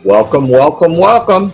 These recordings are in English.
Welcome, welcome, welcome.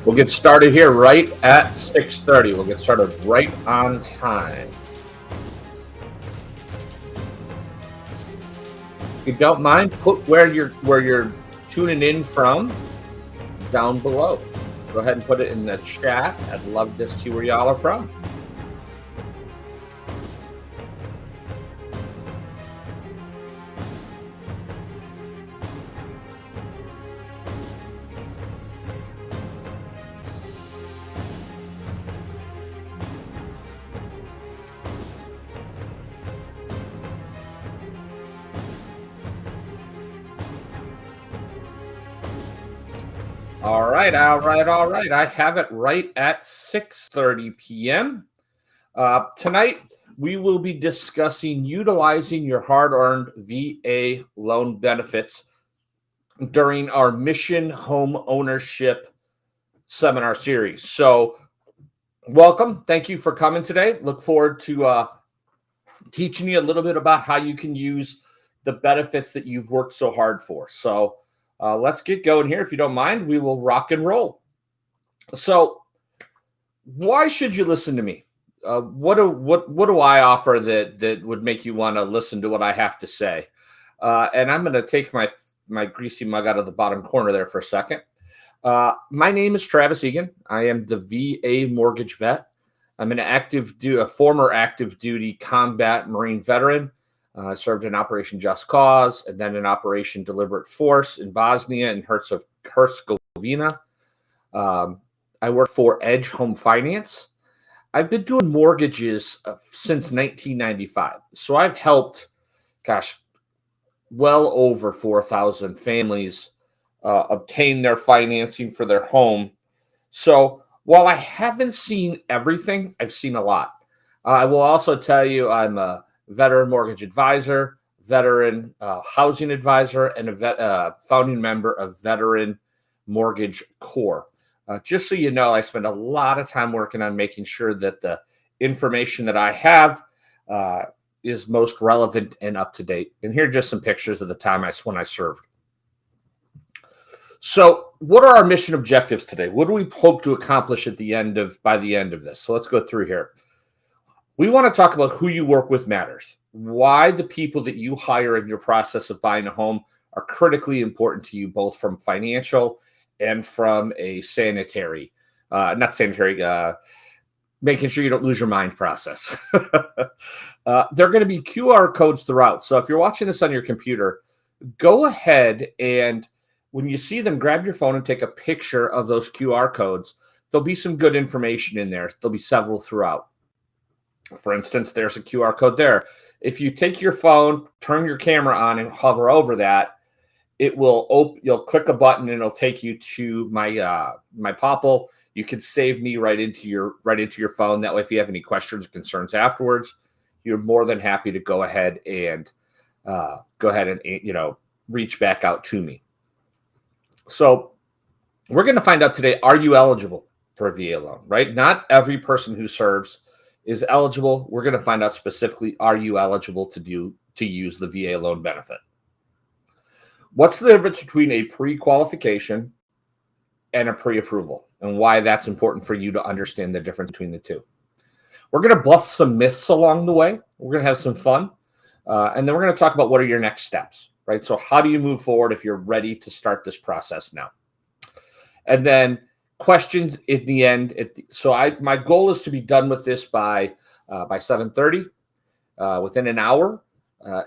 We'll get started here right at 6:30. We'll get started right on time. If you don't mind, put where you're tuning in from down below. Go ahead and put it in the chat. I'd love to see where y'all are from. All right. I have it right at 6:30 p.m. Tonight, we will be discussing utilizing your hard-earned VA loan benefits during our Mission Home Ownership seminar series. So, welcome. Thank you for coming today. Look forward to teaching you a little bit about how you can use the benefits that you've worked so hard for. So, let's get going here. If you don't mind, we will rock and roll. So, why should you listen to me? What do I offer that would make you want to listen to what I have to say? And I'm going to take my greasy mug out of the bottom corner there for a second. My name is Travis Egan. I am the VA mortgage vet. I'm a former active duty combat Marine veteran. I served in Operation Just Cause and then in Operation Deliberate Force in Bosnia and Herzegovina. I work for Edge Home Finance. I've been doing mortgages since 1995. So I've helped, well over 4,000 families obtain their financing for their home. So while I haven't seen everything, I've seen a lot. I will also tell you I'm a veteran mortgage advisor, veteran housing advisor, and a founding member of Veteran Mortgage Corps. Just so you know, I spend a lot of time working on making sure that the information that I have is most relevant and up to date. And here are just some pictures of the time when I served. So what are our mission objectives today? What do we hope to accomplish by the end of this? So let's go through here. We want to talk about who you work with matters, why the people that you hire in your process of buying a home are critically important to you, both from financial and from a making sure you don't lose your mind process. There are going to be QR codes throughout. So if you're watching this on your computer, go ahead and when you see them, grab your phone and take a picture of those QR codes. There'll be some good information in there. There'll be several throughout. For instance, there's a QR code there. If you take your phone, turn your camera on and hover over that, you'll click a button and it'll take you to my Popple. You can save me right into your phone. That way, if you have any questions or concerns afterwards, you're more than happy to go ahead and reach back out to me. So we're going to find out today, are you eligible for a VA loan, right? Not every person who serves is eligible. We're going to find out specifically, are you eligible to use the VA loan benefit? What's the difference between a pre-qualification and a pre-approval, and why that's important for you to understand the difference between the two? We're going to bust some myths along the way. We're going to have some fun. And then we're going to talk about what are your next steps, right? So how do you move forward if you're ready to start this process now? And then questions in the end. My goal is to be done with this by 7:30, within an hour.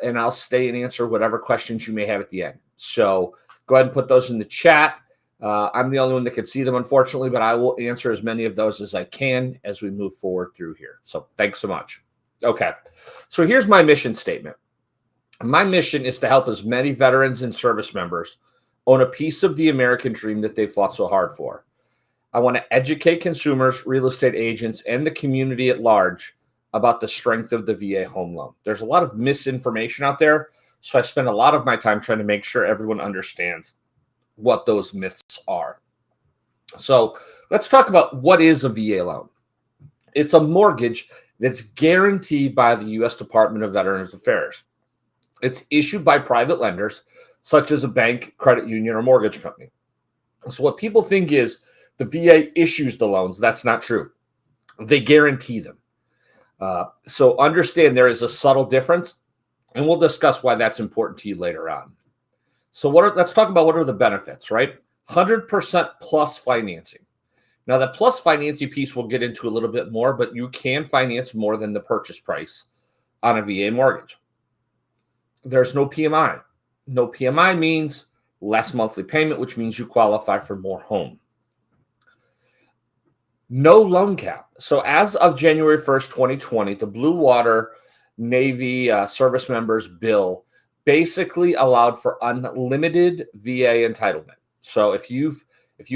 and I'll stay and answer whatever questions you may have at the end. So go ahead and put those in the chat. I'm the only one that can see them, unfortunately, but I will answer as many of those as I can as we move forward through here. So thanks so much. Okay, so here's my mission statement. My mission is to help as many veterans and service members own a piece of the American dream that they fought so hard for. I want to educate consumers, real estate agents, and the community at large about the strength of the VA home loan. There's a lot of misinformation out there, so I spend a lot of my time trying to make sure everyone understands what those myths are. So let's talk about what is a VA loan. It's a mortgage that's guaranteed by the U.S. Department of Veterans Affairs. It's issued by private lenders, such as a bank, credit union, or mortgage company. So what people think is the VA issues the loans. That's not true. They guarantee them. So understand there is a subtle difference, and we'll discuss why that's important to you later on. So let's talk about what are the benefits, right? 100% plus financing. Now, the plus financing piece we'll get into a little bit more, but you can finance more than the purchase price on a VA mortgage. There's no PMI. No PMI means less monthly payment, which means you qualify for more home. No loan cap. So as of January 1st, 2020, the Blue Water Navy service members bill basically allowed for unlimited VA entitlement. So if you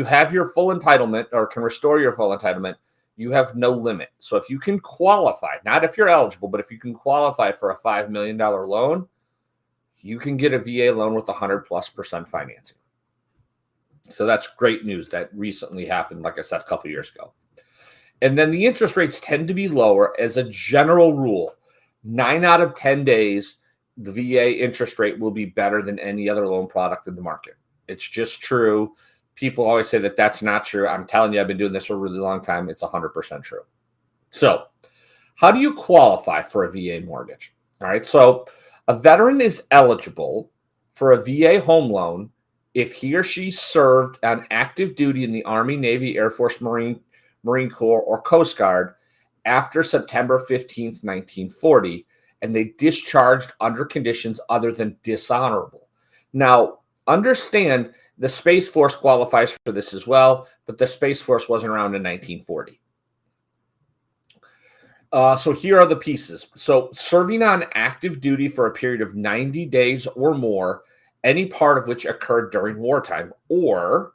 have your full entitlement or can restore your full entitlement, you have no limit. So if you can qualify, not if you're eligible, but if you can qualify for a $5 million loan, you can get a VA loan with 100+% financing. So that's great news. That recently happened, like I said, a couple of years ago. And then the interest rates tend to be lower as a general rule. 9 out of 10 days, the VA interest rate will be better than any other loan product in the market. It's just true. People always say that that's not true. I'm telling you, I've been doing this for a really long time. It's 100% true. So how do you qualify for a VA mortgage? All right. So a veteran is eligible for a VA home loan if he or she served on active duty in the Army, Navy, Air Force, Marine Corps, or Coast Guard after September 15th, 1940, and they discharged under conditions other than dishonorable. Now, understand the Space Force qualifies for this as well, but the Space Force wasn't around in 1940. So here are the pieces. So serving on active duty for a period of 90 days or more, any part of which occurred during wartime, or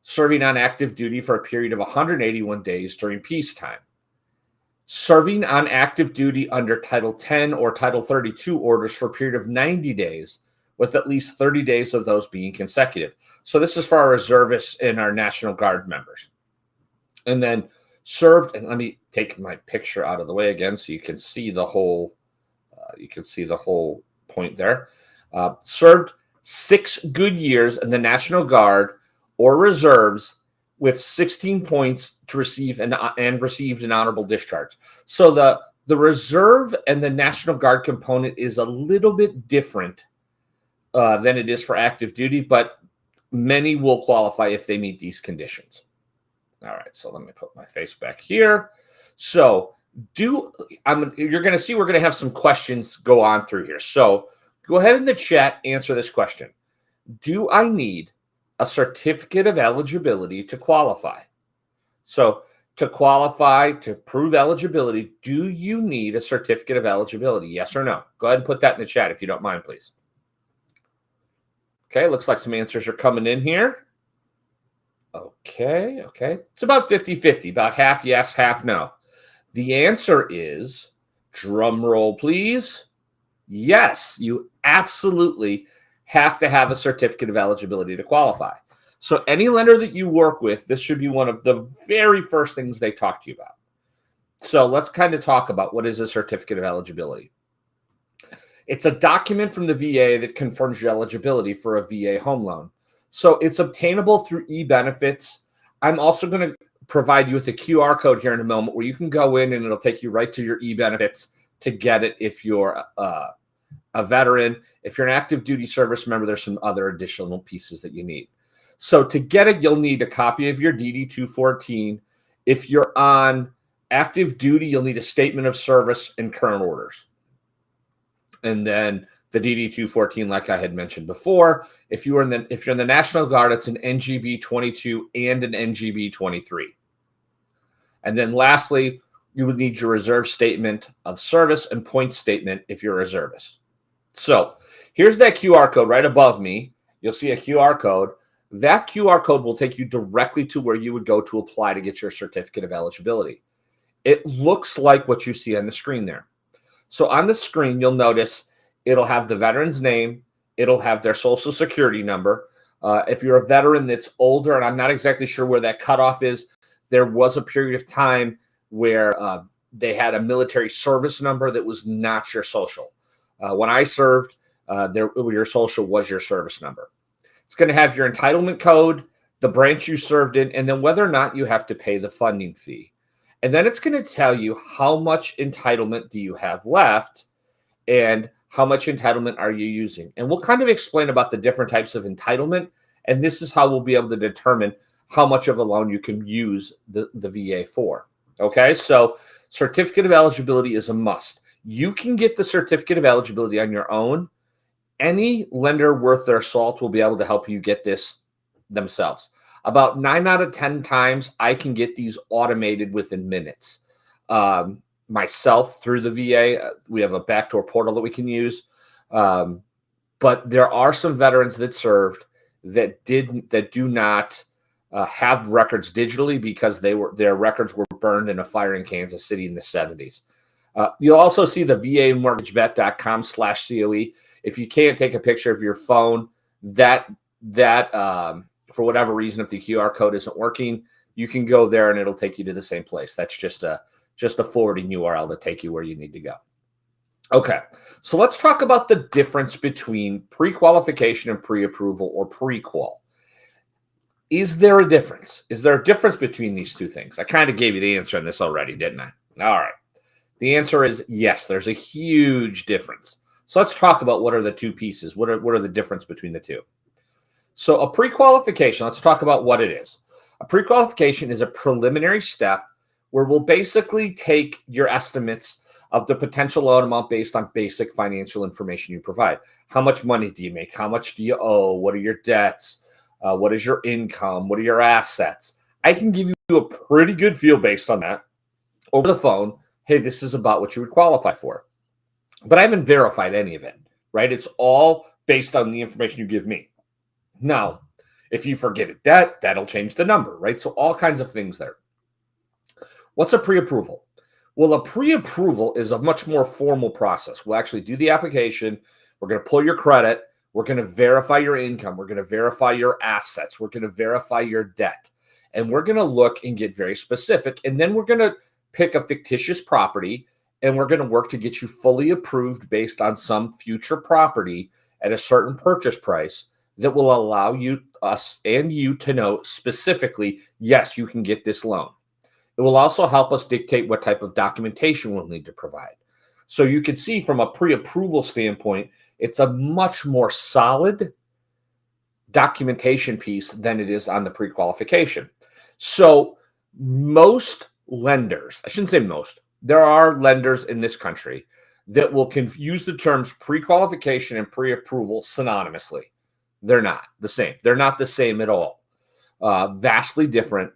serving on active duty for a period of 181 days during peacetime. Serving on active duty under Title 10 or Title 32 orders for a period of 90 days, with at least 30 days of those being consecutive. So this is for our reservists and our National Guard members. And then served, and let me take my picture out of the way again so you can see the whole point there. Served 6 good years in the National Guard or reserves with 16 points to receive and received an honorable discharge. So the reserve and the National Guard component is a little bit different than it is for active duty, but many will qualify if they meet these conditions. All right, so let me put my face back here. So you're going to see we're going to have some questions go on through here. So go ahead in the chat, answer this question. Do I need a certificate of eligibility to qualify? So to qualify, to prove eligibility, do you need a certificate of eligibility? Yes or no? Go ahead and put that in the chat if you don't mind, please. Okay, looks like some answers are coming in here. Okay. It's about 50-50, about half yes, half no. The answer is, drum roll, please. Yes, you absolutely have to have a certificate of eligibility to qualify. So any lender that you work with, this should be one of the very first things they talk to you about. So let's kind of talk about what is a certificate of eligibility. It's a document from the VA that confirms your eligibility for a VA home loan. So it's obtainable through e-benefits. I'm also going to provide you with a QR code here in a moment where you can go in and it'll take you right to your e-benefits to get it if you're a veteran. If you're an active duty service member, there's some other additional pieces that you need. So to get it, you'll need a copy of your DD-214. If you're on active duty, you'll need a statement of service and current orders. And then the DD-214, like I had mentioned before, if you're in the National Guard, it's an NGB 22 and an NGB 23. And then lastly, you would need your reserve statement of service and point statement if you're a reservist. So here's that QR code right above me. You'll see a QR code. That QR code will take you directly to where you would go to apply to get your certificate of eligibility. It looks like what you see on the screen there. So on the screen, you'll notice it'll have the veteran's name. It'll have their social security number. If you're a veteran that's older, and I'm not exactly sure where that cutoff is, there was a period of time where they had a military service number that was not your social. When I served, your social was your service number. It's going to have your entitlement code, the branch you served in, and then whether or not you have to pay the funding fee. And then it's going to tell you how much entitlement do you have left and how much entitlement are you using. And we'll kind of explain about the different types of entitlement. And this is how we'll be able to determine how much of a loan you can use the VA for. Okay, so certificate of eligibility is a must. You can get the certificate of eligibility on your own. Any lender worth their salt will be able to help you get this themselves. About 9 out of 10 times, I can get these automated within minutes. Myself, through the VA, we have a backdoor portal that we can use. But there are some veterans that served that do not have records digitally because their records were burned in a fire in Kansas City in the 70s. You'll also see the VAmortgagevet.com/COE. If you can't take a picture of your phone, that for whatever reason, if the QR code isn't working, you can go there and it'll take you to the same place. That's just a forwarding URL to take you where you need to go. Okay, so let's talk about the difference between pre-qualification and pre-approval or pre-qual. Is there a difference? Is there a difference between these two things? I kind of gave you the answer on this already, didn't I? All right. The answer is yes, there's a huge difference. So let's talk about what are the two pieces. What are the difference between the two? So a pre-qualification, let's talk about what it is. A pre-qualification is a preliminary step where we'll basically take your estimates of the potential loan amount based on basic financial information you provide. How much money do you make? How much do you owe? What are your debts? What is your income? What are your assets? I can give you a pretty good feel based on that over the phone. Hey, this is about what you would qualify for. But I haven't verified any of it, right? It's all based on the information you give me. Now, if you forget a debt, that'll change the number, right? So all kinds of things there. What's a pre-approval? Well, a pre-approval is a much more formal process. We'll actually do the application. We're going to pull your credit. We're going to verify your income. We're going to verify your assets. We're going to verify your debt. And we're going to look and get very specific. And then we're going to pick a fictitious property, and we're going to work to get you fully approved based on some future property at a certain purchase price that will allow us and you to know specifically, yes, you can get this loan. It will also help us dictate what type of documentation we'll need to provide. So you can see from a pre-approval standpoint, it's a much more solid documentation piece than it is on the pre-qualification. So most lenders, I shouldn't say most, there are lenders in this country that will use the terms pre-qualification and pre-approval synonymously. They're not the same. They're not the same at all. Vastly different.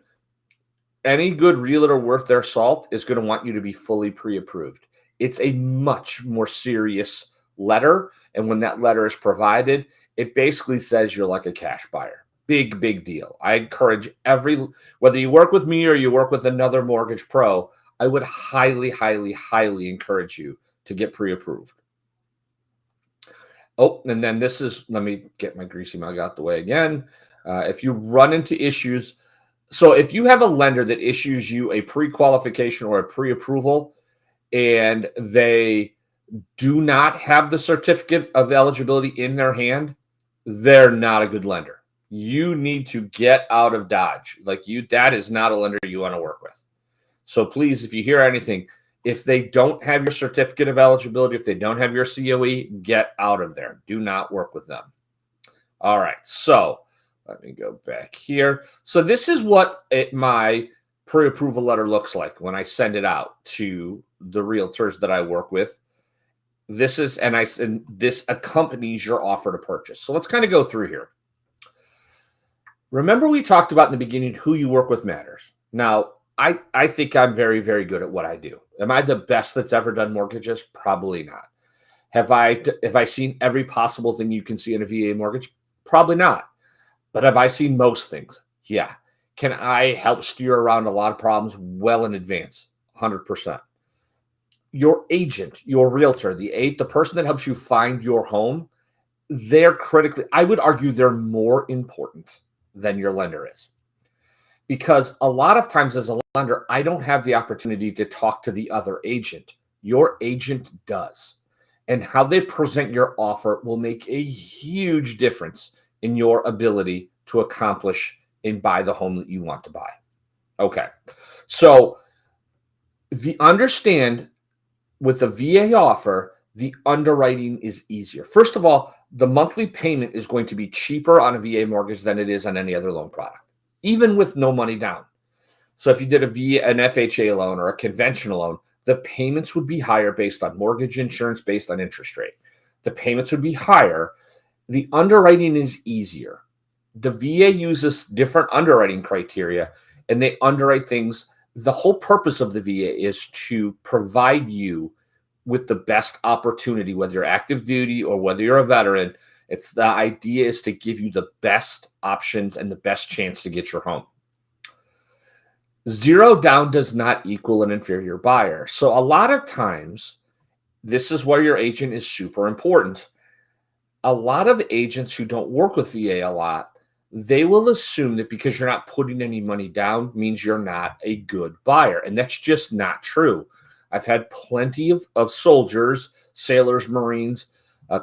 Any good realtor worth their salt is going to want you to be fully pre-approved. It's a much more serious letter. And when that letter is provided, it basically says you're like a cash buyer. Big, big deal. I encourage whether you work with me or you work with another mortgage pro, I would highly, highly, highly encourage you to get pre-approved. Oh, and then let me get my greasy mug out the way again. If you run into issues, so if you have a lender that issues you a pre-qualification or a pre-approval and they do not have the certificate of eligibility in their hand, they're not a good lender. You need to get out of Dodge. That is not a lender you want to work with. So please, if you hear anything, if they don't have your certificate of eligibility, if they don't have your COE, get out of there. Do not work with them. All right, so let me go back here. So this is what my pre-approval letter looks like when I send it out to the realtors that I work with. And this accompanies your offer to purchase. So let's kind of go through here. Remember, we talked about in the beginning, who you work with matters. Now, I think I'm very, very good at what I do. Am I the best that's ever done mortgages? Probably not. Have I seen every possible thing you can see in a VA mortgage? Probably not. But have I seen most things? Yeah. Can I help steer around a lot of problems well in advance? 100%. Your agent, your realtor, the person that helps you find your home, I would argue they're more important than your lender is. Because a lot of times as a lender, I don't have the opportunity to talk to the other agent. Your agent does. And how they present your offer will make a huge difference in your ability to accomplish and buy the home that you want to buy. Okay. So understand, with a VA offer, the underwriting is easier. First of all, the monthly payment is going to be cheaper on a VA mortgage than it is on any other loan product, even with no money down. So if you did an FHA loan or a conventional loan, the payments would be higher based on mortgage insurance, based on interest rate. The payments would be higher. The underwriting is easier. The VA uses different underwriting criteria, and they underwrite things. The whole purpose of the VA is to provide you with the best opportunity, whether you're active duty or whether you're a veteran. The idea is to give you the best options and the best chance to get your home. Zero down does not equal an inferior buyer. So a lot of times, this is where your agent is super important. A lot of agents who don't work with VA a lot, they will assume that because you're not putting any money down means you're not a good buyer. And that's just not true. I've had plenty of soldiers, sailors, Marines,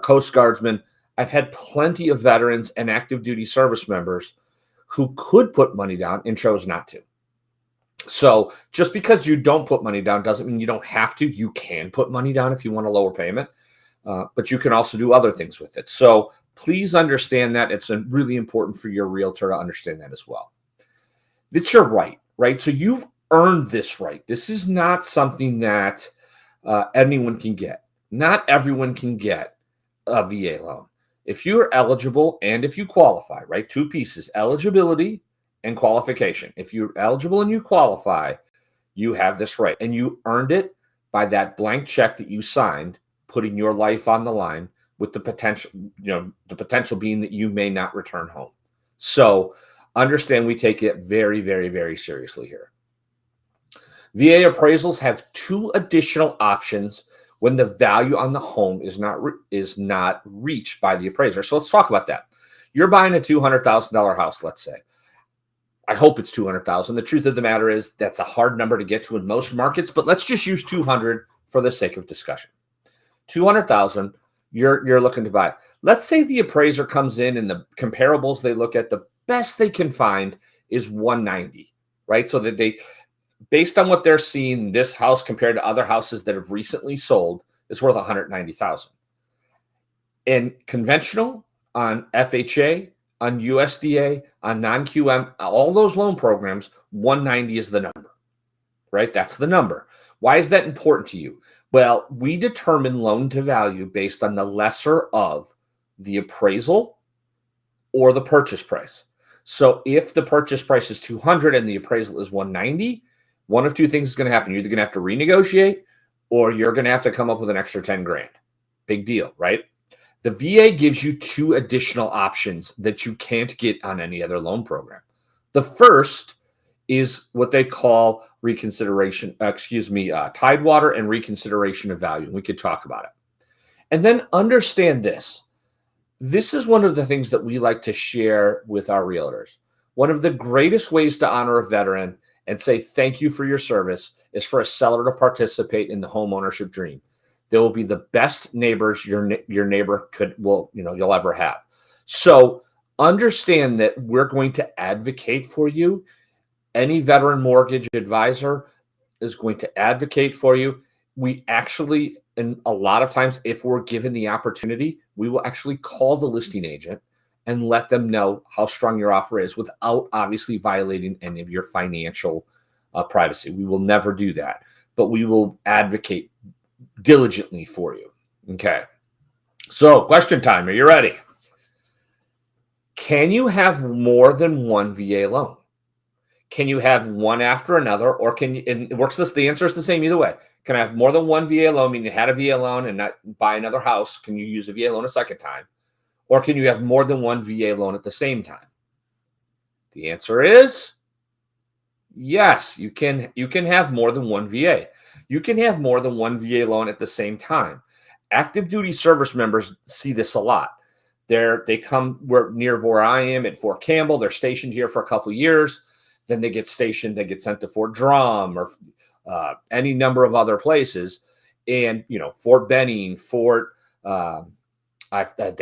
Coast Guardsmen. I've had plenty of veterans and active duty service members who could put money down and chose not to. So just because you don't put money down doesn't mean you don't have to. You can put money down if you want a lower payment, but you can also do other things with it. So please understand that. It's really important for your realtor to understand that as well. It's your right, right? So you've earned this right. This is not something that anyone can get. Not everyone can get a VA loan. If you're eligible and if you qualify, right? Two pieces: eligibility and qualification. If you're eligible and you qualify, you have this right. And you earned it by that blank check that you signed, putting your life on the line, with the potential being that you may not return home. So understand, we take it very, very, very seriously here. VA appraisals have two additional options when the value on the home is not reached by the appraiser. So let's talk about that. You're buying a $200,000 house, let's say. I hope it's 200,000. The truth of the matter is that's a hard number to get to in most markets, but let's just use 200 for the sake of discussion. 200,000, you're looking to buy. Let's say the appraiser comes in and the comparables they look at, the best they can find is 190, right? So that based on what they're seeing, this house compared to other houses that have recently sold is worth 190,000. And conventional, on FHA, on USDA, on non-QM, all those loan programs, 190 is the number, right? That's the number. Why is that important to you? Well, we determine loan to value based on the lesser of the appraisal or the purchase price. So if the purchase price is 200 and the appraisal is 190, one of two things is going to happen. You're either going to have to renegotiate or you're going to have to come up with an extra 10 grand. Big deal, right? The VA gives you two additional options that you can't get on any other loan program. The first is what they call tidewater and reconsideration of value. We could talk about it. And then understand this. This is one of the things that we like to share with our realtors. One of the greatest ways to honor a veteran and say thank you for your service is for a seller to participate in the home ownership dream. They will be the best neighbors your neighbor you'll ever have. So understand that we're going to advocate for you. Any veteran mortgage advisor is going to advocate for you. We actually, and a lot of times, if we're given the opportunity, we will actually call the listing agent and let them know how strong your offer is without obviously violating any of your financial privacy. We will never do that, but we will advocate diligently for you. Okay. So, question time. Are you ready? Can you have more than one VA loan? Can you have one after another, or can you? And it works this. The answer is the same either way. Can I have more than one VA loan? Meaning you had a VA loan and not buy another house. Can you use a VA loan a second time, or can you have more than one VA loan at the same time? The answer is yes. You can. You can have more than one VA. You can have more than one VA loan at the same time. Active duty service members see this a lot. They come near where I am at Fort Campbell. They're stationed here for a couple of years. Then they get stationed. They get sent to Fort Drum or any number of other places. And Fort Benning, they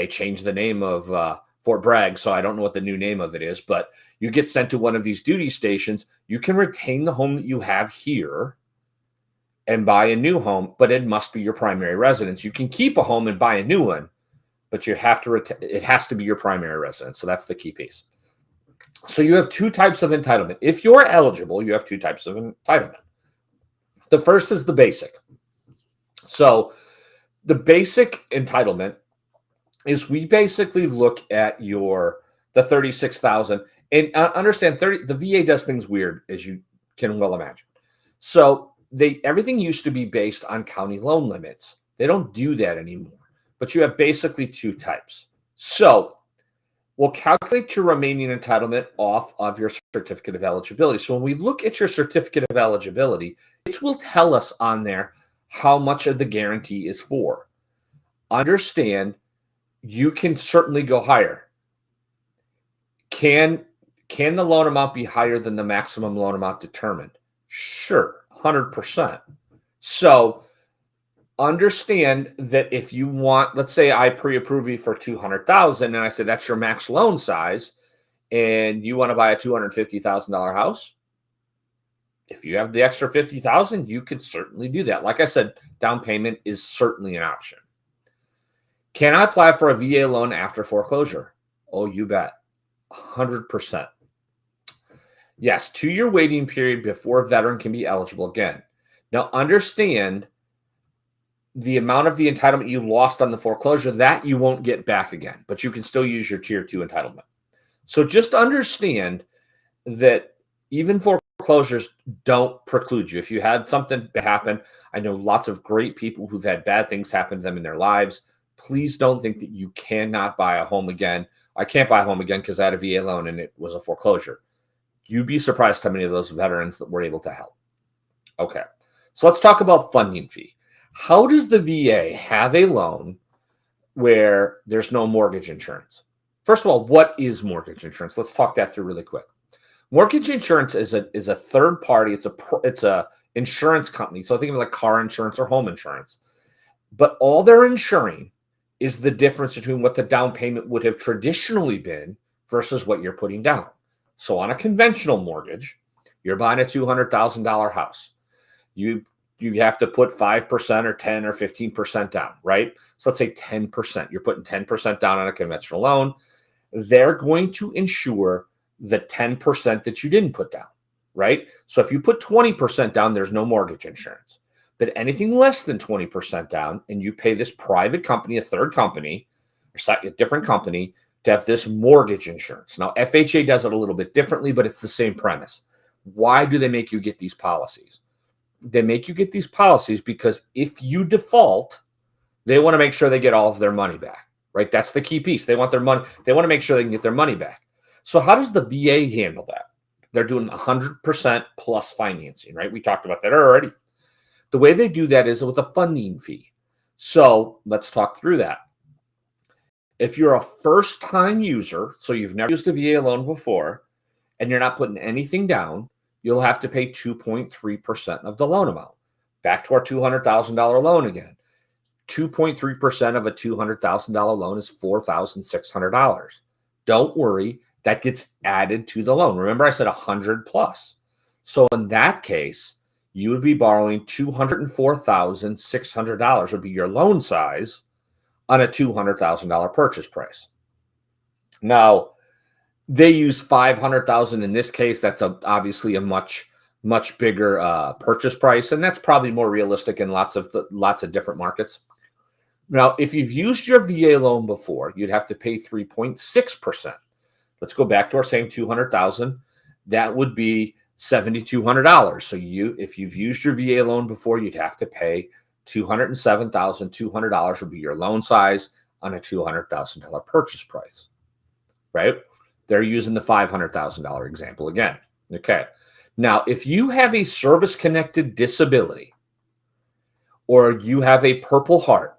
changed the name of Fort Bragg, so I don't know what the new name of it is. But you get sent to one of these duty stations. You can retain the home that you have here and buy a new home, but it must be your primary residence. You can keep a home and buy a new one, but you have to it has to be your primary residence. So that's the key piece. So you have two types of entitlement. If you're eligible, you have two types of entitlement. The first is the basic. So the basic entitlement is we basically look at the 36,000 and understand the VA does things weird, as you can well imagine. So everything used to be based on county loan limits. They don't do that anymore. But you have basically two types. So we'll calculate your remaining entitlement off of your certificate of eligibility. So when we look at your certificate of eligibility, it will tell us on there how much of the guarantee is for. Understand, you can certainly go higher. Can the loan amount be higher than the maximum loan amount determined? Sure, 100%. So understand that if you want, let's say I pre-approve you for $200,000 and I said that's your max loan size and you want to buy a $250,000 house, if you have the extra $50,000, you could certainly do that. Like I said, down payment is certainly an option. Can I apply for a VA loan after foreclosure? Oh, you bet. 100%. Yes, 2-year waiting period before a veteran can be eligible again. Now understand, the amount of the entitlement you lost on the foreclosure, that you won't get back again, but you can still use your tier 2 entitlement. So just understand that even foreclosures don't preclude you. If you had something happen, I know lots of great people who've had bad things happen to them in their lives. Please don't think that you cannot buy a home again. I can't buy a home again because I had a VA loan and it was a foreclosure. You'd be surprised how many of those veterans that were able to help. Okay, so let's talk about funding fee. How does the VA have a loan where there's no mortgage insurance? First of all, what is mortgage insurance? Let's talk that through really quick. Mortgage insurance is a third party. It's a insurance company. So think of it like car insurance or home insurance. But all they're insuring is the difference between what the down payment would have traditionally been versus what you're putting down. So on a conventional mortgage, you're buying a $200,000 house. You have to put 5% or 10 or 15% down, right? So let's say 10%. You're putting 10% down on a conventional loan. They're going to insure the 10% that you didn't put down, right? So if you put 20% down, there's no mortgage insurance. But anything less than 20% down, and you pay this private company, a third company, or a different company, to have this mortgage insurance. Now, FHA does it a little bit differently, but it's the same premise. Why do they make you get these policies? They make you get these policies because if you default, they want to make sure they get all of their money back, right? That's the key piece. They want their money. They want to make sure they can get their money back. So how does the VA handle that? They're doing 100% plus financing, right? We talked about that already. The way they do that is with a funding fee. So let's talk through that. If you're a first-time user, so you've never used a VA loan before, and you're not putting anything down, you'll have to pay 2.3% of the loan amount. Back to our $200,000 loan again. 2.3% of a $200,000 loan is $4,600. Don't worry, that gets added to the loan. Remember I said 100 plus. So in that case, you would be borrowing $204,600 would be your loan size on a $200,000 purchase price. Now, they use $500,000 in this case. That's obviously a much bigger purchase price, and that's probably more realistic in lots of different markets. Now, if you've used your VA loan before, you'd have to pay 3.6%. Let's go back to our same 200,000. That would be $7,200. So if you've used your VA loan before, you'd have to pay $207,200 would be your loan size on a $200,000 purchase price, right? They're using the $500,000 example again. Okay. Now, if you have a service-connected disability or you have a Purple Heart,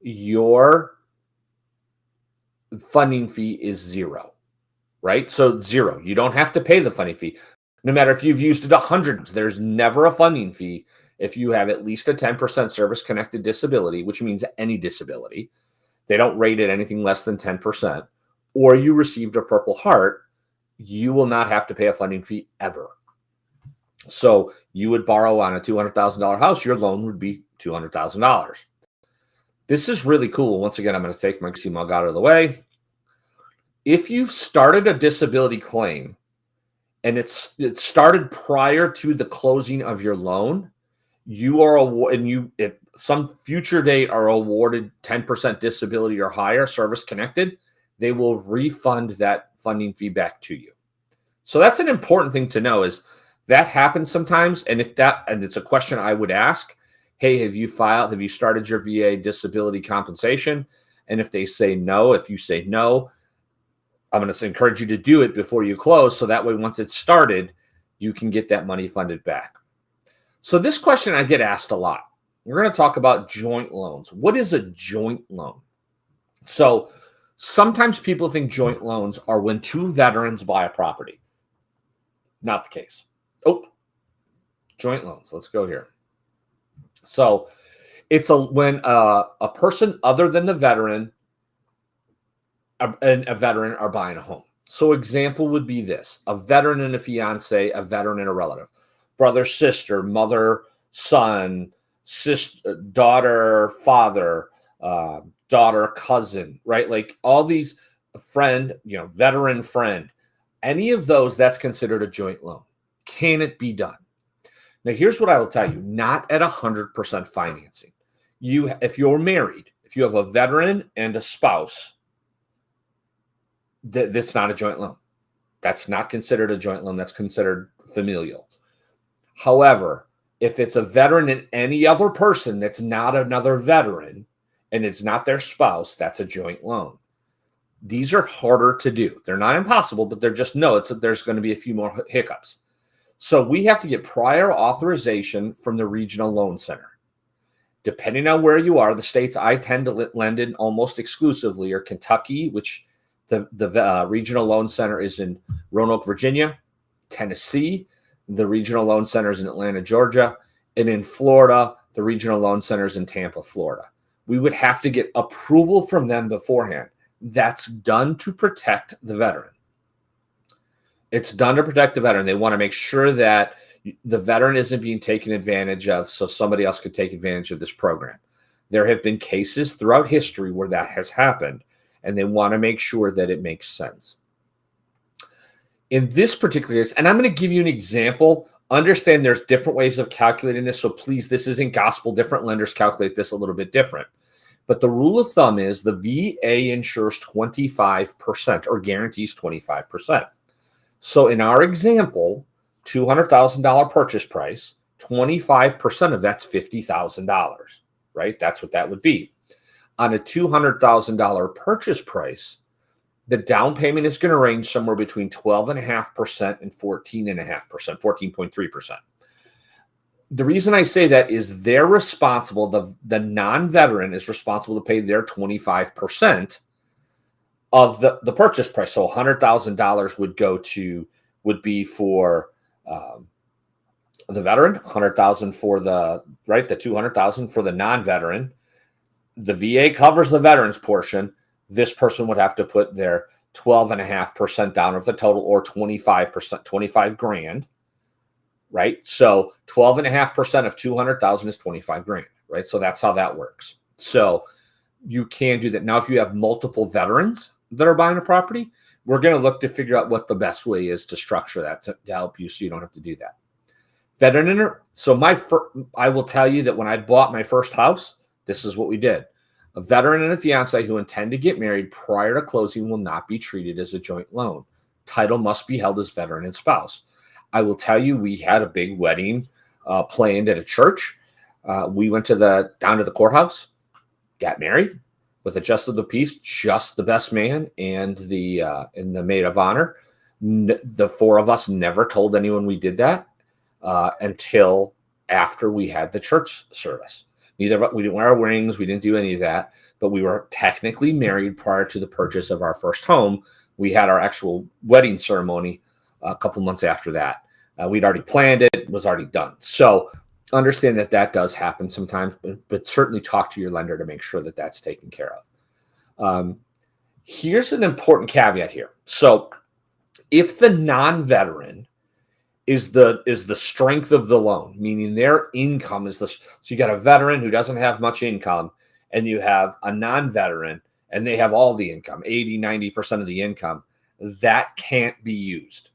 your funding fee is zero, right? So zero. You don't have to pay the funding fee. No matter if you've used it 100, there's never a funding fee if you have at least a 10% service-connected disability, which means any disability. They don't rate it anything less than 10%, or you received a Purple Heart, you will not have to pay a funding fee ever. So you would borrow on a $200,000 house, your loan would be $200,000. This is really cool. Once again, I'm going to take my mug out of the way. If you've started a disability claim and it started prior to the closing of your loan, you are at some future date are awarded 10% disability or higher service connected, they will refund that funding fee back to you. So that's an important thing to know, is that happens sometimes. And it's a question I would ask, hey, have you started your VA disability compensation? And if they say no, if you say no, I'm going to encourage you to do it before you close. So that way, once it's started, you can get that money funded back. So this question I get asked a lot. We're going to talk about joint loans. What is a joint loan? So sometimes people think joint loans are when two veterans buy a property. Not the case. Oh, joint loans. Let's go here. So it's when a person other than the veteran and a veteran are buying a home. So example would be this: a veteran and a fiance, a veteran and a relative, brother, sister, mother, son, sister, daughter, father, daughter, cousin, right? Like all these, friend, veteran friend, any of those, that's considered a joint loan. Can it be done? Now, here's what I will tell you: not at 100% financing. If you're married, if you have a veteran and a spouse, that's not a joint loan. That's not considered a joint loan. That's considered familial. However, if it's a veteran and any other person that's not another veteran and it's not their spouse, that's a joint loan. These are harder to do. They're not impossible, but there's going to be a few more hiccups. So we have to get prior authorization from the regional loan center. Depending on where you are, the states I tend to lend in almost exclusively are Kentucky, which the regional loan center is in Roanoke, Virginia, Tennessee. The regional loan center is in Atlanta, Georgia, and in Florida, the regional loan center is in Tampa, Florida. We would have to get approval from them beforehand. That's done to protect the veteran. It's done to protect the veteran. They want to make sure that the veteran isn't being taken advantage of so somebody else could take advantage of this program. There have been cases throughout history where that has happened, and they want to make sure that it makes sense. In this particular case, and I'm going to give you an example. Understand there's different ways of calculating this, so please, this isn't gospel. Different lenders calculate this a little bit different. But the rule of thumb is the VA insures 25% or guarantees 25%. So in our example, $200,000 purchase price, 25% of that's $50,000, right? That's what that would be. On a $200,000 purchase price, the down payment is going to range somewhere between 12.5% and 14.5%, 14.3%. The reason I say that is they're responsible, the non-veteran is responsible to pay their 25% of the purchase price. So $100,000 would be for the veteran, $100,000 for the $200,000 for the non-veteran. The VA covers the veteran's portion. This person would have to put their 12.5% down of the total, or 25%, 25 grand, right? So 12.5% of 200,000 is 25 grand, right? So that's how that works. So you can do that. Now, if you have multiple veterans that are buying a property, we're going to look to figure out what the best way is to structure that to help you so you don't have to do that. Veteran, so I will tell you that when I bought my first house, this is what we did. A veteran and a fiance who intend to get married prior to closing will not be treated as a joint loan. Title must be held as veteran and spouse. I will tell you, we had a big wedding planned at a church. We went down to the courthouse, got married with a justice of the peace, just the best man and the maid of honor. The four of us never told anyone we did that until after we had the church service. We didn't wear our rings, we didn't do any of that, but we were technically married prior to the purchase of our first home. We had our actual wedding ceremony a couple months after that. We'd already planned it, it was already done. So understand that does happen sometimes, but certainly talk to your lender to make sure that that's taken care of. Here's an important caveat here. So if the non-veteran is the strength of the loan, meaning their income is so you got a veteran who doesn't have much income, and you have a non-veteran and they have all the income, 80-90% of the income, that can't be used.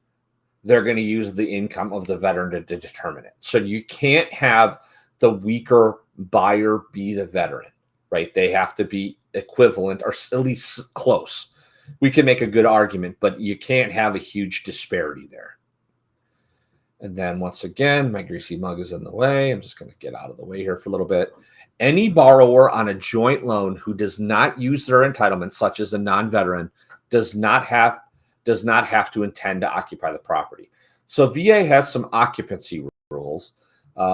They're going to use the income of the veteran to determine it. So you can't have the weaker buyer be the veteran, right? They have to be equivalent or at least close. We can make a good argument, but you can't have a huge disparity there. And then once again, my greasy mug is in the way. I'm just going to get out of the way here for a little bit. Any borrower on a joint loan who does not use their entitlements, such as a non-veteran, does not have to intend to occupy the property. So VA has some occupancy rules.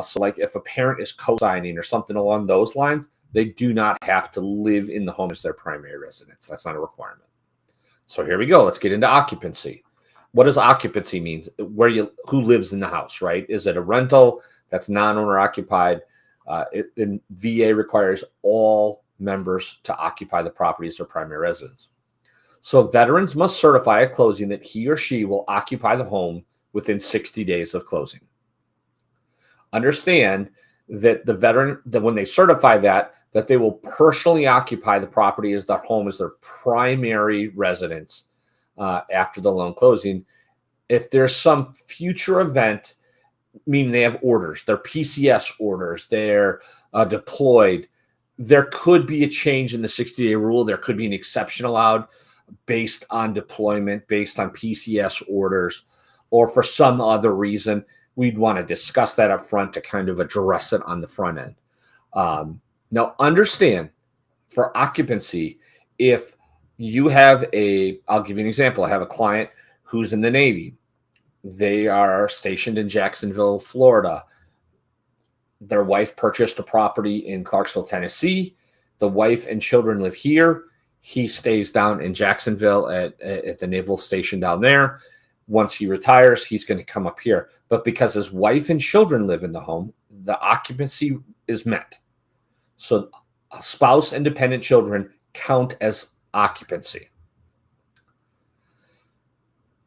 So like if a parent is co-signing or something along those lines, they do not have to live in the home as their primary residence. That's not a requirement. So here we go. Let's get into occupancy. What does occupancy mean? Who lives in the house, right? Is it a rental that's non-owner occupied? And VA requires all members to occupy the property as their primary residence. So veterans must certify at closing that he or she will occupy the home within 60 days of closing. Understand that the veteran, that when they certify that they will personally occupy the property as their home, as their primary residence after the loan closing. If there's some future event, meaning they have orders, they're PCS orders, they're deployed, there could be a change in the 60-day rule. There could be an exception allowed based on deployment, based on PCS orders, or for some other reason. We'd want to discuss that up front to kind of address it on the front end. Now, understand, for occupancy, if you have I'll give you an example. I have a client who's in the Navy. They are stationed in Jacksonville, Florida. Their wife purchased a property in Clarksville, Tennessee. The wife and children live here. He stays down in Jacksonville at the naval station down there. Once he retires, he's going to come up here. But because his wife and children live in the home, the occupancy is met. So spouse and dependent children count as occupancy.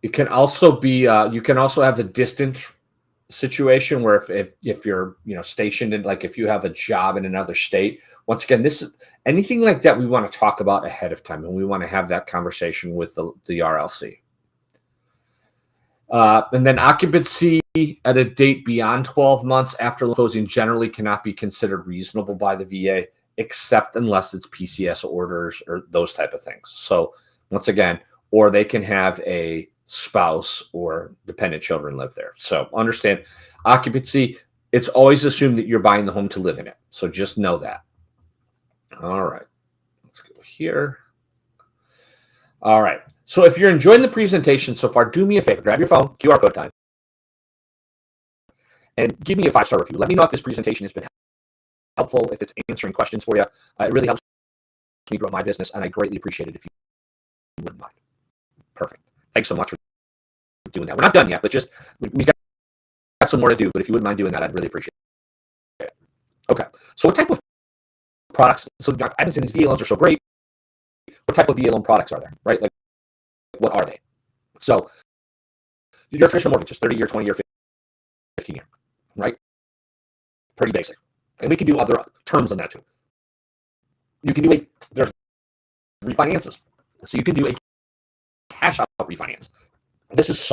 It can also be, you can also have a distant situation where if you're stationed in, like if you have a job in another state. Once again, this is anything like that we want to talk about ahead of time, and we want to have that conversation with the RLC. And then occupancy at a date beyond 12 months after closing generally cannot be considered reasonable by the VA, except unless it's PCS orders or those type of things. So once again, or they can have a spouse or dependent children live there. So understand, occupancy, it's always assumed that you're buying the home to live in it. So just know that. All right, let's go here. All right. So if you're enjoying the presentation so far, do me a favor, grab your phone, QR code time, and give me a 5-star review. Let me know if this presentation has been helpful, if it's answering questions for you. It really helps me grow my business, and I greatly appreciate it if you wouldn't mind. Perfect. Thanks so much for doing that. We're not done yet, but just we've got some more to do, but if you wouldn't mind doing that, I'd really appreciate it. Okay. So what type of products? So I've been saying these VA loans are so great. What type of VA loan products are there, right? Like, what are they? So your traditional mortgages, 30-year, 20-year, 15-year, right? Pretty basic. And we can do other terms on that too. You can do there's refinances. So you can do a cash out refinance. This is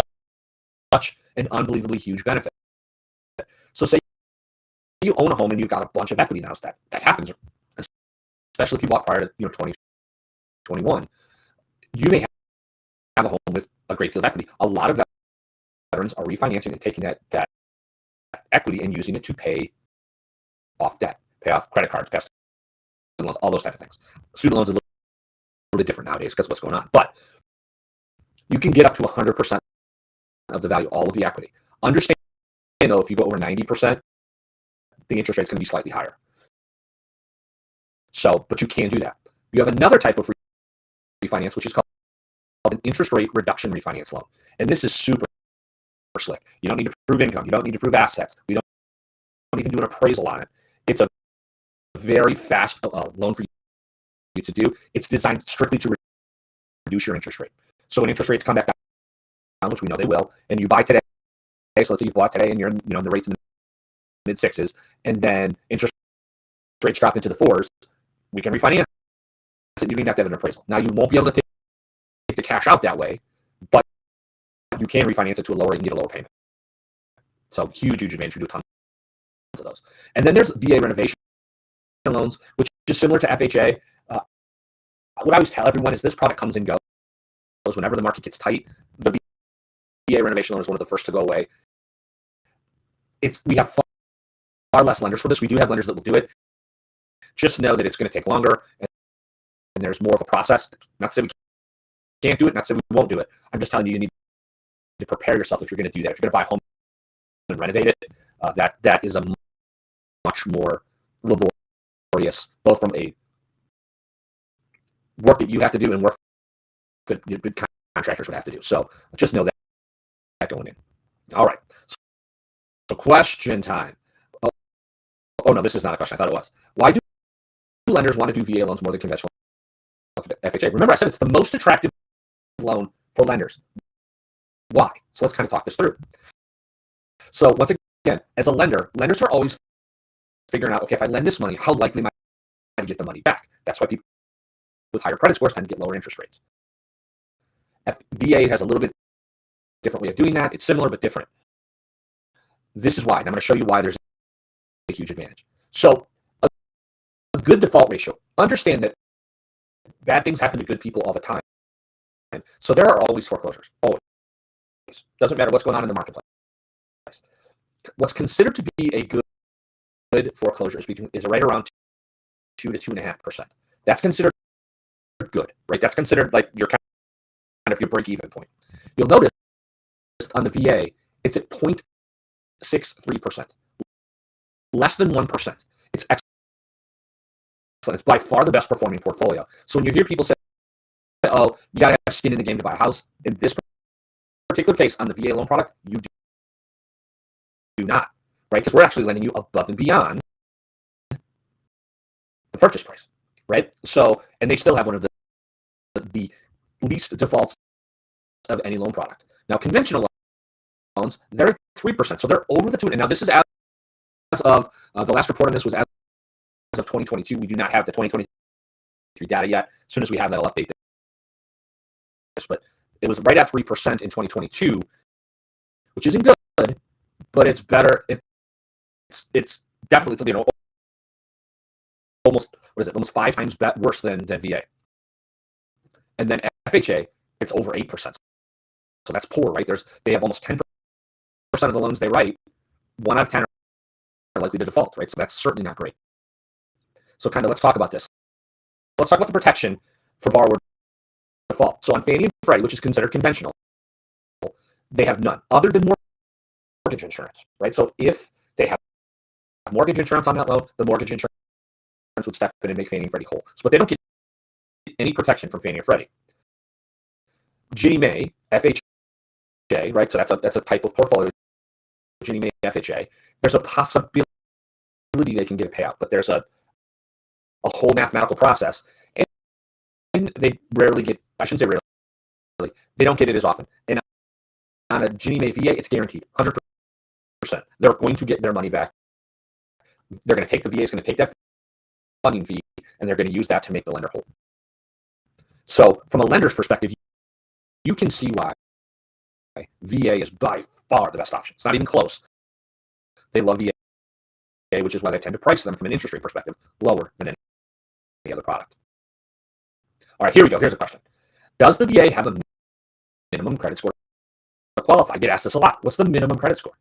such an unbelievably huge benefit. So say you own a home and you've got a bunch of equity now. That happens especially if you bought prior to 2021, you may have a home with a great deal of equity. A lot of veterans are refinancing and taking that equity and using it to pay off debt, pay off credit cards, past loans, all those type of things. Student loans are a little bit different nowadays because of what's going on, but you can get up to 100% of the value, all of the equity. Understand, though, if you go over 90%, the interest rate's going to be slightly higher. So, but you can do that. You have another type of refinance, which is called an interest rate reduction refinance loan. And this is super slick. You don't need to prove income. You don't need to prove assets. We don't even do an appraisal on it. It's a very fast loan for you to do. It's designed strictly to reduce your interest rate. So when interest rates come back down, which we know they will, and you buy today, so let's say you bought today and you're in, the rates in the mid sixes, and then interest rates drop into the fours, we can refinance it. You don't even have to have an appraisal. Now you won't be able to take the cash out that way, but you can refinance it to a lower rate and get a lower payment. So huge advantage. We do tons of those. And then there's VA renovation loans, which is similar to FHA. What I always tell everyone is this product comes and goes. Whenever the market gets tight, the VA renovation loan is one of the first to go away. We have far less lenders for this. We do have lenders that will do it. Just know that it's going to take longer, and there's more of a process. Not to say we can't do it, not to say we won't do it. I'm just telling you, you need to prepare yourself if you're going to do that. If you're going to buy a home and renovate it, that is a much more laborious, both from a work that you have to do and work that good contractors would have to do. So just know that going in. All right. So question time. Oh no, this is not a question. I thought it was. Why do lenders want to do VA loans more than conventional FHA? Remember, I said it's the most attractive loan for lenders. Why? So let's kind of talk this through. So once again, as a lender, lenders are always figuring out, okay, if I lend this money, how likely am I to get the money back? That's why people with higher credit scores tend to get lower interest rates. VA has a little bit different way of doing that. It's similar but different. This is why, and I'm going to show you why there's a huge advantage. So a good default ratio. Understand that bad things happen to good people all the time. So there are always foreclosures, always. Doesn't matter what's going on in the marketplace. What's considered to be a good foreclosure is right around 2 to 2.5%. That's considered good, right? That's considered like your kind of your break-even point. You'll notice on the VA, it's at 0.63%, less than 1%. It's excellent. It's by far the best performing portfolio. So when you hear people say, oh, you got to have skin in the game to buy a house, in this particular case on the VA loan product, you do not, right? Because we're actually lending you above and beyond the purchase price, right? So, and they still have one of the least defaults of any loan product. Now, conventional loans, they're at 3%, so they're over the 2. And now this is as of the last report on this was as of 2022. We do not have the 2023 data yet. As soon as we have that, I'll update this. But it was right at 3% in 2022, which isn't good, but it's better. It's definitely, almost 5 times worse than VA. And then FHA, it's over 8%. So that's poor, right? They have almost 10% of the loans they write, 1 out of 10 are likely to default, right? So that's certainly not great. So kind of let's talk about this. Let's talk about the protection for borrower default. So on Fannie and Freddie, which is considered conventional, they have none other than mortgage insurance, right? So if they have mortgage insurance on that loan, the mortgage insurance would step in and make Fannie and Freddie whole. So, but they don't get any protection from Fannie or Freddie. Ginnie Mae, FHA, right? So that's a type of portfolio. Ginnie Mae, FHA. There's a possibility they can get a payout, but there's a whole mathematical process, and they rarely get. I shouldn't say rarely. They don't get it as often. And on a Ginnie Mae VA, it's guaranteed 100%. They're going to get their money back. They're going to take the VA is going to take that funding fee, and they're going to use that to make the lender whole. So from a lender's perspective, you can see why VA is by far the best option. It's not even close. They love VA, which is why they tend to price them from an interest rate perspective lower than any other product. All right, here we go. Here's a question. Does the VA have a minimum credit score to qualify? I get asked this a lot. What's the minimum credit score?